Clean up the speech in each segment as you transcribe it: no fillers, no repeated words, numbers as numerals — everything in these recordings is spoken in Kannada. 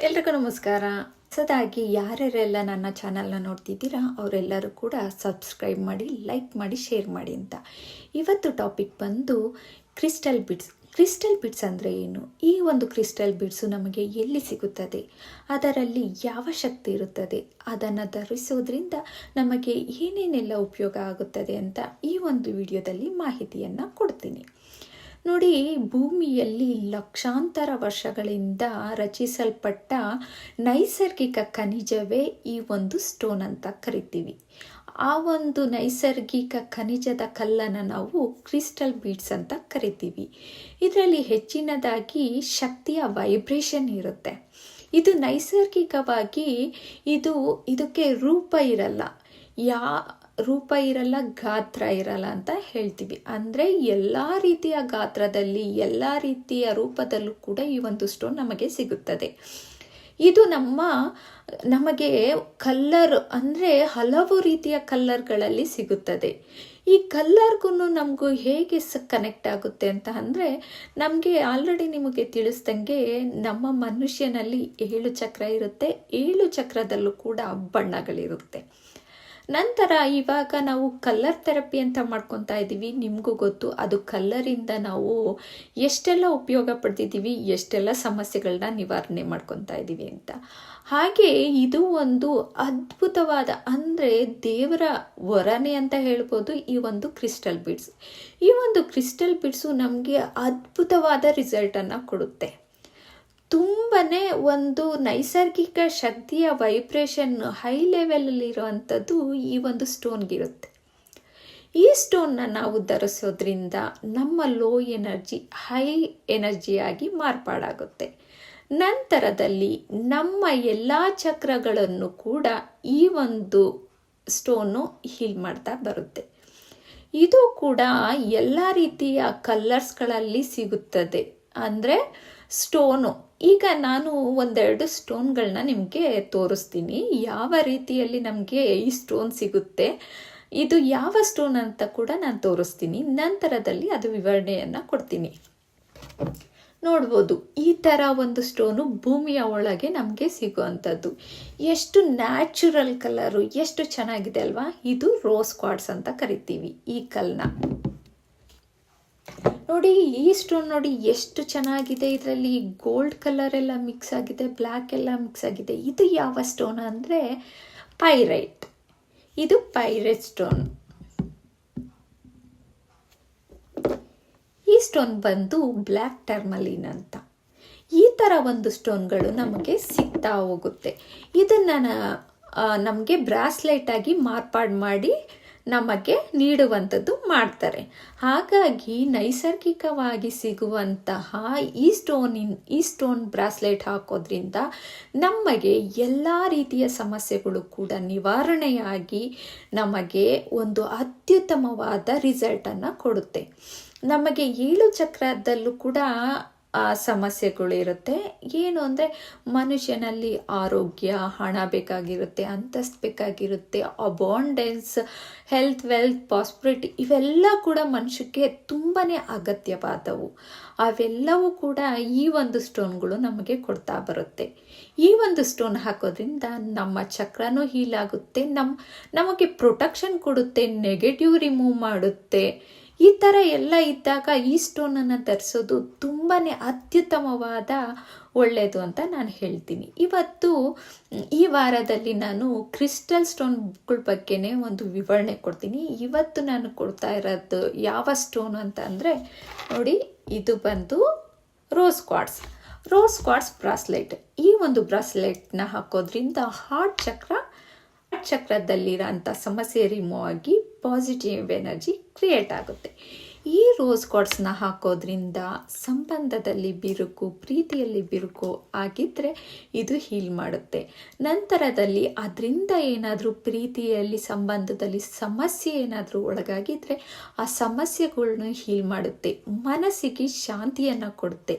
ಎಲ್ರಿಗೂ ನಮಸ್ಕಾರ. ಹೊಸದಾಗಿ ಯಾರ್ಯಾರೆಲ್ಲ ನನ್ನ ಚಾನಲ್ನ ನೋಡ್ತಿದ್ದೀರಾ ಅವರೆಲ್ಲರೂ ಕೂಡ ಸಬ್ಸ್ಕ್ರೈಬ್ ಮಾಡಿ, ಲೈಕ್ ಮಾಡಿ, ಶೇರ್ ಮಾಡಿ ಅಂತ. ಇವತ್ತು ಟಾಪಿಕ್ ಬಂದು ಕ್ರಿಸ್ಟಲ್ ಬಿಡ್ಸ್. ಕ್ರಿಸ್ಟಲ್ ಬಿಡ್ಸ್ ಅಂದರೆ ಏನು? ಈ ಒಂದು ಕ್ರಿಸ್ಟಲ್ ಬಿಡ್ಸು ನಮಗೆ ಎಲ್ಲಿ ಸಿಗುತ್ತದೆ, ಅದರಲ್ಲಿ ಯಾವ ಶಕ್ತಿ ಇರುತ್ತದೆ, ಅದನ್ನು ಧರಿಸೋದ್ರಿಂದ ನಮಗೆ ಏನೇನೆಲ್ಲ ಉಪಯೋಗ ಆಗುತ್ತದೆ ಅಂತ ಈ ಒಂದು ವಿಡಿಯೋದಲ್ಲಿ ಮಾಹಿತಿಯನ್ನು ಕೊಡ್ತೀನಿ. ನೋಡಿ, ಭೂಮಿಯಲ್ಲಿ ಲಕ್ಷಾಂತರ ವರ್ಷಗಳಿಂದ ರಚಿಸಲ್ಪಟ್ಟ ನೈಸರ್ಗಿಕ ಖನಿಜವೇ ಈ ಒಂದು ಸ್ಟೋನ್ ಅಂತ ಕರಿತೀವಿ. ಆ ಒಂದು ನೈಸರ್ಗಿಕ ಖನಿಜದ ಕಲ್ಲನ್ನು ನಾವು ಕ್ರಿಸ್ಟಲ್ ಬೀಡ್ಸ್ ಅಂತ ಕರಿತೀವಿ. ಇದರಲ್ಲಿ ಹೆಚ್ಚಿನದಾಗಿ ಶಕ್ತಿಯ ವೈಬ್ರೇಷನ್ ಇರುತ್ತೆ. ಇದು ನೈಸರ್ಗಿಕವಾಗಿ ಇದಕ್ಕೆ ರೂಪ ಇರಲ್ಲ, ರೂಪ ಇರಲ್ಲ, ಗಾತ್ರ ಇರಲ್ಲ ಅಂತ ಹೇಳ್ತೀವಿ. ಅಂದರೆ ಎಲ್ಲ ರೀತಿಯ ಗಾತ್ರದಲ್ಲಿ, ಎಲ್ಲ ರೀತಿಯ ರೂಪದಲ್ಲೂ ಕೂಡ ಈ ಒಂದು ಸ್ಟೋನ್ ನಮಗೆ ಸಿಗುತ್ತದೆ. ಇದು ನಮಗೆ ಕಲ್ಲರ್ ಅಂದರೆ ಹಲವು ರೀತಿಯ ಕಲ್ಲರ್ಗಳಲ್ಲಿ ಸಿಗುತ್ತದೆ. ಈ ಕಲ್ಲರ್ಗೂ ನಮಗೂ ಹೇಗೆ ಕನೆಕ್ಟ್ ಆಗುತ್ತೆ ಅಂತ ಅಂದರೆ, ನಮಗೆ ಆಲ್ರೆಡಿ ನಿಮಗೆ ತಿಳಿಸ್ದಂಗೆ ನಮ್ಮ ಮನುಷ್ಯನಲ್ಲಿ 7 ಚಕ್ರ ಇರುತ್ತೆ. 7 ಚಕ್ರದಲ್ಲೂ ಕೂಡ ಬಣ್ಣಗಳಿರುತ್ತೆ. ನಂತರ ಇವಾಗ ನಾವು ಕಲ್ಲರ್ ಥೆರಪಿ ಅಂತ ಮಾಡ್ಕೊತಾ ಇದ್ದೀವಿ. ನಿಮಗೂ ಗೊತ್ತು, ಅದು ಕಲ್ಲರಿಂದ ನಾವು ಎಷ್ಟೆಲ್ಲ ಉಪಯೋಗ ಪಡ್ತಿದ್ದೀವಿ, ಎಷ್ಟೆಲ್ಲ ಸಮಸ್ಯೆಗಳನ್ನ ನಿವಾರಣೆ ಮಾಡ್ಕೊತಾ ಇದ್ದೀವಿ ಅಂತ. ಹಾಗೆ ಇದು ಒಂದು ಅದ್ಭುತವಾದ, ಅಂದರೆ ದೇವರ ವರನೆ ಅಂತ ಹೇಳ್ಬೋದು ಈ ಒಂದು ಕ್ರಿಸ್ಟಲ್ ಬೀಡ್ಸ್. ಈ ಒಂದು ಕ್ರಿಸ್ಟಲ್ ಬೀಡ್ಸು ನಮಗೆ ಅದ್ಭುತವಾದ ರಿಸಲ್ಟನ್ನು ಕೊಡುತ್ತೆ. ತುಂಬನೇ ಒಂದು ನೈಸರ್ಗಿಕ ಶಕ್ತಿಯ ವೈಬ್ರೇಷನ್ ಹೈ ಲೆವೆಲಲ್ಲಿರುವಂಥದ್ದು ಈ ಒಂದು ಸ್ಟೋನ್ಗಿರುತ್ತೆ. ಈ ಸ್ಟೋನ್ನ ನಾವು ಧರಿಸೋದ್ರಿಂದ ನಮ್ಮ ಲೋ ಎನರ್ಜಿ ಹೈ ಎನರ್ಜಿಯಾಗಿ ಮಾರ್ಪಾಡಾಗುತ್ತೆ. ನಂತರದಲ್ಲಿ ನಮ್ಮ ಎಲ್ಲ ಚಕ್ರಗಳನ್ನು ಕೂಡ ಈ ಒಂದು ಸ್ಟೋನು ಹೀಲ್ ಮಾಡ್ತಾ ಬರುತ್ತೆ. ಇದು ಕೂಡ ಎಲ್ಲ ರೀತಿಯ ಕಲ್ಲರ್ಸ್ಗಳಲ್ಲಿ ಸಿಗುತ್ತದೆ. ಅಂದರೆ ಸ್ಟೋನು, ಈಗ ನಾನು ಒಂದೆರಡು ಸ್ಟೋನ್ಗಳನ್ನ ನಿಮಗೆ ತೋರಿಸ್ತೀನಿ, ಯಾವ ರೀತಿಯಲ್ಲಿ ನಮಗೆ ಈ ಸ್ಟೋನ್ ಸಿಗುತ್ತೆ, ಇದು ಯಾವ ಸ್ಟೋನ್ ಅಂತ ಕೂಡ ನಾನು ತೋರಿಸ್ತೀನಿ. ನಂತರದಲ್ಲಿ ಅದು ವಿವರಣೆಯನ್ನು ಕೊಡ್ತೀನಿ. ನೋಡ್ಬೋದು, ಈ ಥರ ಒಂದು ಸ್ಟೋನು ಭೂಮಿಯ ಒಳಗೆ ನಮಗೆ ಸಿಗುವಂಥದ್ದು. ಎಷ್ಟು ನ್ಯಾಚುರಲ್ ಕಲರು, ಎಷ್ಟು ಚೆನ್ನಾಗಿದೆ ಅಲ್ವಾ? ಇದು ರೋಸ್ ಕ್ವಾರ್ಟ್ಸ್ ಅಂತ ಕರಿತೀವಿ ಈ ಕಲ್ಲನ್ನ. ನೋಡಿ, ಈ ಸ್ಟೋನ್ ನೋಡಿ ಎಷ್ಟು ಚೆನ್ನಾಗಿದೆ. ಇದರಲ್ಲಿ ಗೋಲ್ಡ್ ಕಲರ್ ಎಲ್ಲ ಮಿಕ್ಸ್ ಆಗಿದೆ, ಬ್ಲ್ಯಾಕ್ ಎಲ್ಲ ಮಿಕ್ಸ್ ಆಗಿದೆ. ಇದು ಯಾವ ಸ್ಟೋನ್ ಅಂದರೆ ಪೈರೈಟ್. ಇದು ಪೈರೈಟ್ ಸ್ಟೋನ್. ಈ ಸ್ಟೋನ್ ಬಂದು ಬ್ಲ್ಯಾಕ್ ಟರ್ಮಲಿನ್ ಅಂತ. ಈ ಥರ ಒಂದು ಸ್ಟೋನ್ಗಳು ನಮಗೆ ಸಿಗ್ತಾ ಹೋಗುತ್ತೆ. ಇದನ್ನು ನಮಗೆ ಬ್ರಾಸ್ಲೆಟ್ ಆಗಿ ಮಾರ್ಪಾಡು ಮಾಡಿ ನಮಗೆ ನೀಡುವಂಥದ್ದು ಮಾಡ್ತಾರೆ. ಹಾಗಾಗಿ ನೈಸರ್ಗಿಕವಾಗಿ ಸಿಗುವಂತಹ ಈ ಸ್ಟೋನ್ ಬ್ರಾಸ್ಲೆಟ್ ಹಾಕೋದ್ರಿಂದ ನಮಗೆ ಎಲ್ಲ ರೀತಿಯ ಸಮಸ್ಯೆಗಳು ಕೂಡ ನಿವಾರಣೆಯಾಗಿ ನಮಗೆ ಒಂದು ಅತ್ಯುತ್ತಮವಾದ ರಿಸಲ್ಟನ್ನು ಕೊಡುತ್ತೆ. ನಮಗೆ 7 ಚಕ್ರದಲ್ಲೂ ಕೂಡ ಸಮಸ್ಯೆಗಳು ಇರುತ್ತೆ. ಏನು ಅಂದರೆ ಮನುಷ್ಯನಲ್ಲಿ ಆರೋಗ್ಯ, ಹಣ ಬೇಕಾಗಿರುತ್ತೆ, ಅಂತಸ್ತು ಬೇಕಾಗಿರುತ್ತೆ, ಅಬಾಂಡೆನ್ಸ್, ಹೆಲ್ತ್, ವೆಲ್ತ್, ಪ್ರಾಸ್ಪರಿಟಿ, ಇವೆಲ್ಲ ಕೂಡ ಮನುಷ್ಯಕ್ಕೆ ತುಂಬಾ ಅಗತ್ಯವಾದವು. ಅವೆಲ್ಲವೂ ಕೂಡ ಈ ಒಂದು ಸ್ಟೋನ್ಗಳು ನಮಗೆ ಕೊಡ್ತಾ ಬರುತ್ತೆ. ಈ ಒಂದು ಸ್ಟೋನ್ ಹಾಕೋದ್ರಿಂದ ನಮ್ಮ ಚಕ್ರನೂ ಹೀಲ್ ಆಗುತ್ತೆ, ನಮಗೆ ಪ್ರೊಟೆಕ್ಷನ್ ಕೊಡುತ್ತೆ, ನೆಗೆಟಿವ್ ರಿಮೂವ್ ಮಾಡುತ್ತೆ. ಈ ಥರ ಎಲ್ಲ ಇದ್ದಾಗ ಈ ಸ್ಟೋನನ್ನು ಧರಿಸೋದು ತುಂಬಾ ಅತ್ಯುತ್ತಮವಾದ ಒಳ್ಳೆಯದು ಅಂತ ನಾನು ಹೇಳ್ತೀನಿ. ಇವತ್ತು ಈ ವಾರದಲ್ಲಿ ನಾನು ಕ್ರಿಸ್ಟಲ್ ಸ್ಟೋನ್ಗಳ ಬಗ್ಗೆನೇ ಒಂದು ವಿವರಣೆ ಕೊಡ್ತೀನಿ. ಇವತ್ತು ನಾನು ಕೊಡ್ತಾ ಇರೋದು ಯಾವ ಸ್ಟೋನ್ ಅಂತ ಅಂದರೆ, ನೋಡಿ, ಇದು ಬಂದು ರೋಸ್ ಕ್ವಾರ್ಟ್ಸ್ ಬ್ರಾಸ್ಲೆಟ್. ಈ ಒಂದು ಬ್ರಾಸ್ಲೆಟ್ನ ಹಾಕೋದ್ರಿಂದ ಹಾರ್ಟ್ ಚಕ್ರದಲ್ಲಿರೋಂಥ ಸಮಸ್ಯೆ ರಿಮೂವ್ ಆಗಿ ಪಾಸಿಟಿವ್ ಎನರ್ಜಿ ಕ್ರಿಯೇಟ್ ಆಗುತ್ತೆ. ಈ ರೋಸ್ ಕ್ವಾರ್ಟ್ಸ್ನ ಹಾಕೋದ್ರಿಂದ ಸಂಬಂಧದಲ್ಲಿ ಬಿರುಕು, ಪ್ರೀತಿಯಲ್ಲಿ ಬಿರುಕು ಆಗಿದ್ದರೆ ಇದು ಹೀಲ್ ಮಾಡುತ್ತೆ. ನಂತರದಲ್ಲಿ ಅದರಿಂದ ಏನಾದರೂ ಪ್ರೀತಿಯಲ್ಲಿ, ಸಂಬಂಧದಲ್ಲಿ ಸಮಸ್ಯೆ ಏನಾದರೂ ಒಳಗಾಗಿದ್ದರೆ ಆ ಸಮಸ್ಯೆಗಳನ್ನ ಹೀಲ್ ಮಾಡುತ್ತೆ. ಮನಸ್ಸಿಗೆ ಶಾಂತಿಯನ್ನು ಕೊಡುತ್ತೆ.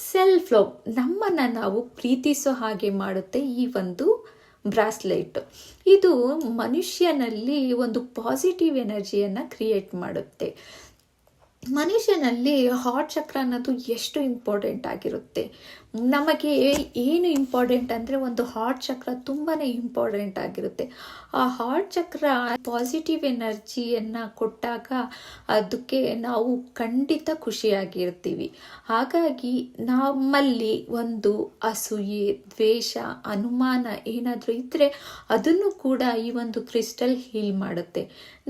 ಸೆಲ್ಫ್ ಲವ್, ನಮ್ಮನ್ನು ನಾವು ಪ್ರೀತಿಸೋ ಹಾಗೆ ಮಾಡುತ್ತೆ ಈ ಒಂದು ಬ್ರಾಸ್ಲೆಟ್. ಇದು ಮನುಷ್ಯನಲ್ಲಿ ಒಂದು ಪಾಸಿಟಿವ್ ಎನರ್ಜಿಯನ್ನು ಕ್ರಿಯೇಟ್ ಮಾಡುತ್ತೆ. ಮನುಷ್ಯನಲ್ಲಿ ಹಾರ್ಟ್ ಚಕ್ರ ಅನ್ನೋದು ಎಷ್ಟು ಇಂಪಾರ್ಟೆಂಟ್ ಆಗಿರುತ್ತೆ. ನಮಗೆ ಏನು ಇಂಪಾರ್ಟೆಂಟ್ ಅಂದರೆ ಒಂದು ಹಾರ್ಟ್ ಚಕ್ರ ತುಂಬಾ ಇಂಪಾರ್ಟೆಂಟ್ ಆಗಿರುತ್ತೆ. ಆ ಹಾರ್ಟ್ ಚಕ್ರ ಪಾಸಿಟಿವ್ ಎನರ್ಜಿಯನ್ನು ಕೊಟ್ಟಾಗ ಅದಕ್ಕೆ ನಾವು ಖಂಡಿತ ಖುಷಿಯಾಗಿರ್ತೀವಿ. ಹಾಗಾಗಿ ನಮ್ಮಲ್ಲಿ ಒಂದು ಅಸೂಯೆ, ದ್ವೇಷ, ಅನುಮಾನ ಏನಾದರೂ ಇದ್ದರೆ ಅದನ್ನು ಕೂಡ ಈ ಒಂದು ಕ್ರಿಸ್ಟಲ್ ಹೀಲ್ ಮಾಡುತ್ತೆ.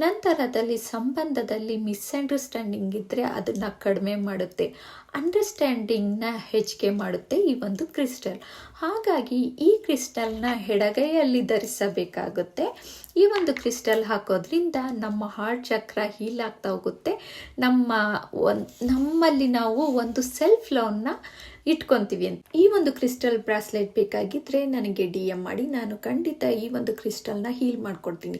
ನಂತರದಲ್ಲಿ ಸಂಬಂಧದಲ್ಲಿ ಮಿಸ್ಅಂಡರ್ಸ್ಟ್ಯಾಂಡಿಂಗ್ ಇದ್ದರೆ ಅದನ್ನು ಕಡಿಮೆ ಮಾಡುತ್ತೆ, ಅಂಡರ್ಸ್ಟ್ಯಾಂಡಿಂಗ್ನ ಹೆಚ್ಚಿಗೆ ಮಾಡುತ್ತೆ ಈ ಒಂದು ಕ್ರಿಸ್ಟಲ್. ಹಾಗಾಗಿ ಈ ಕ್ರಿಸ್ಟಲ್ನ ಎಡಗೈಯಲ್ಲಿ ಧರಿಸಬೇಕಾಗುತ್ತೆ. ಈ ಒಂದು ಕ್ರಿಸ್ಟಲ್ ಹಾಕೋದ್ರಿಂದ ನಮ್ಮ ಹಾರ್ಟ್ ಚಕ್ರ ಹೀಲ್ ಆಗ್ತಾ ಹೋಗುತ್ತೆ. ನಮ್ಮಲ್ಲಿ ನಾವು ಒಂದು ಸೆಲ್ಫ್ ಲವ್ನ ಇಟ್ಕೊತೀವಿ ಅಂತ. ಈ ಒಂದು ಕ್ರಿಸ್ಟಲ್ ಬ್ರಾಸ್ಲೆಟ್ ಬೇಕಾಗಿದ್ದರೆ ನನಗೆ DM ಮಾಡಿ, ನಾನು ಖಂಡಿತ ಈ ಒಂದು ಕ್ರಿಸ್ಟಲ್ನ ಹೀಲ್ ಮಾಡ್ಕೊಡ್ತೀನಿ.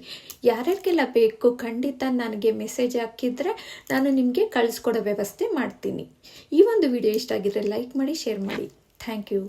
ಯಾರ್ಯಾರಿಗೆಲ್ಲ ಬೇಕು ಖಂಡಿತ ನನಗೆ ಮೆಸೇಜ್ ಹಾಕಿದರೆ ನಾನು ನಿಮಗೆ ಕಳಿಸ್ಕೊಡೋ ವ್ಯವಸ್ಥೆ ಮಾಡ್ತೀನಿ. ಈ ಒಂದು ವಿಡಿಯೋ ಇಷ್ಟ ಆಗಿದ್ರೆ ಲೈಕ್ ಮಾಡಿ, ಶೇರ್ ಮಾಡಿ. Thank you.